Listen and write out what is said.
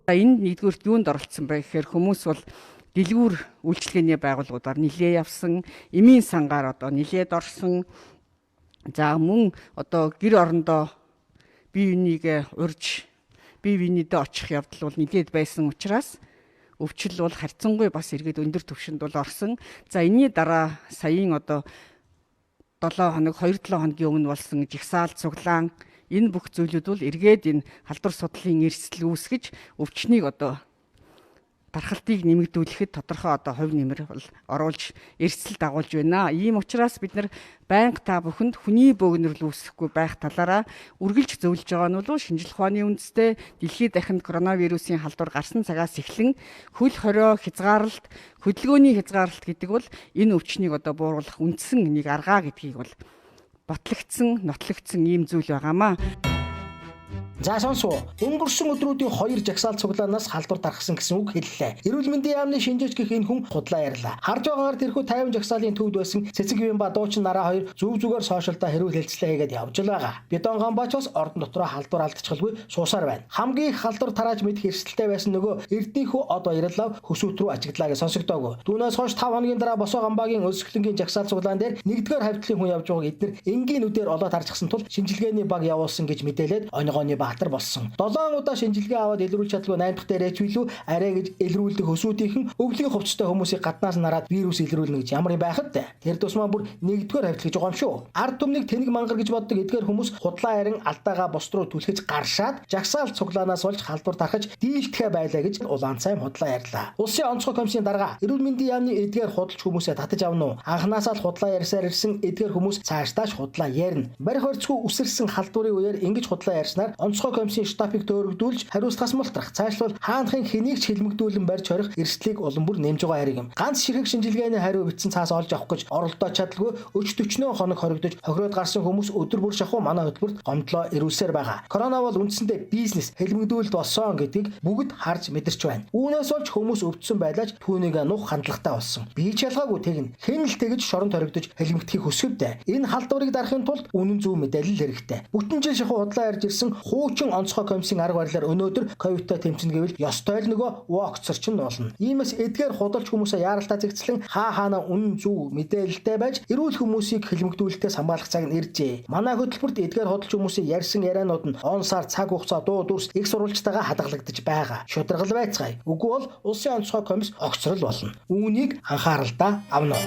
За энэ нэгдүгürt юунд оролцсон бэ гэхээр хүмүүс бол дэлгүүр үйлчлэгээний байгууллагуудаар нилээ явсан, эмийн сангаар одоо нилээд орсон. За мөн одоо гэр орондоо бие биенийг урьж бие биенийдээ очих явдал бол нилээд байсан учраас өвчл бол харьцангуй бас эргээд өндөр түвшинд бол орсон. За энэний дараа саяын одоо 7 хоног 2-7 хоногийн өмнө болсон жигсаал цуглаан энэ бүх зүйлүүд бол эргээд энэ халдвар судлалын эрсдэл үүсгэж өвчнийг одоо тархалтыг нэмэгдүүлэхэд тодорхой одоо хувь нэмэр бол оруулж эрсдэл дагуулж байна. Ийм учраас бид нар байнга та бүхэнд хүний бөөгнөрл үүсэхгүй байх талаараа үргэлж зөвлөж байгаа нь бол шинжлэх ухааны үндэстэй дэлхийд дахинд коронавирусын халдвар гарсан цагаас эхлэн хөл хорио хязгаарлалт, хөдөлгөөний хязгаарлалт гэдэг бол энэ өвчнийг одоо бууруулах үндсэн нэг аргаа гэдгийг бол батлагдсан, нотлогдсон ийм зүйл байгаамаа. За сонсоо. Өнгөрсөн өдрүүдийн 2 жагсаал цуглаанаас халдвар дарахсан гэсэн үг хэллээ. Эрүүл мэндийн яамны шинжээч гэх энэ хүн худлаа ярьлаа. Харж байгаагаар тэрхүү 50 жагсаалын төвд байсан цэцэг бие ба дуучин нараа хоёр зүг зүгээр сошиалдаа хэрүүл хэлцлээ хийгээд явж байгаа. Бидон гамбаач бас ордон дотроо халдвар алдчихалгүй суусаар байна. Хамгийн их халдвар тарааж мэдэх эрсдэлтэй байсан нөгөө эрдэнэхүү од баярлав хөсөөт рүү ажиглаа гэж сонсогдоогүй. Түүнээс хойш 5 хоногийн дараа босоо гамбаагийн өсгөлөнгийн жагсаал цуглаан дээр нэгдүгээр хавьтлын хүн явж байгааг эдгээр энгийн нүдээр олоод харчихсан тул шинжилгээний баг явуулсан гэж мэдээлээд оногооны баатар болсон. 7 удаа шинжилгээ аваад илрүүлж чадлгүй 8 дахь дээр ээжвэлүү арай гэж илрүүлдэг хөсүүдийнхэн өвлийн хувцастай хүмүүсийг гаднаас нараад вирус илрүүлнэ гэж ямар юм байхад тэр тусмаа бүр нэгдүгээр хавьтал гэж байгаа юм шүү. Ард түмнийг тэнэг мангар гэж боддог эдгээр хүмүүс худлаа харин алдаагаа бос руу түлхэж гаршаад жагсаал цуглаанаас болж халдвар тархаж дийлдэхэ байлаа гэж улаан цайм худлаа ярьлаа. Улсын онцгой комиссийн дарга эрүүл мэндийн яамны эдгээр худалч хүмүүсээ татаж авна уу? Анханасаа л худлаа ярьсаар ирсэн эдгээр хүмүүс цаашдаа худлаа ярина. Барих орцгүй үсэрсэн халдварын үеэр ингэж худлаа ярьснаар онцгой комиссийн штабыг төөрөгдүүлж хариуцлагаас мултрах цаашлбал хаанхын хэнийг ч хэлмэгдүүлэн барьж хорих эрсдлийг улам бүр нэмж байгаа хэрэг юм. Ганц ширхэг шинжилгээний хариу бичсэн цаас олж авах гэж оролдоод чадалгүй өч 40 хоног хоригдож хохироод гарсан хүмүүс өдөр бүр шахуу манай хөтөлбөрт гомдлоо ирүүлсээр байгаа. Корона бол үндсэндээ бизнес хэлмэгдүүлэлт болсон гэдгийг бүгд харж мэдэрч байна. Үүнээс болж хүмүүс өвдсөн байлаач түүнийг нух хандлагатай болсон. Би ч ялгаагүй тэгнэ. Хэн л тэгж шоронд хоригдож хэлмэгдэхийг хүсгэвдэ. Энэ халдварыг дарахын тулд үнэн зөв мэдээлэл хэрэгтэй. Бүтэн жил шахуу худлаа ярьж ирсэн хуучин онцгой комиссийн арга барилаар өнөөдөр ковидтай тэмцэнэ гэвэл ёстой л нөгөө вакцер чинь болно. Иймээс эдгээр худалч хүмүүсээ яаралтай зэгцлэн хаана үнэн зөв мэдээлэлтэй байж эрүүл хүмүүсийг хэлмэгдүүлэлтээс хамгаалах цаг нь иржээ. Манай хөтөлбөрт эдгээр худалч хүмүүсийн ярьсан ярианууд нь он сар цаг хугацаа дуу дүрс их сурвалжтайгаа хадгалагдаж байгаа. Шударгал байцгаая. Үгүй бол улсын онцгой комисс огцрол болно. Үүнийг анхааралтай авна.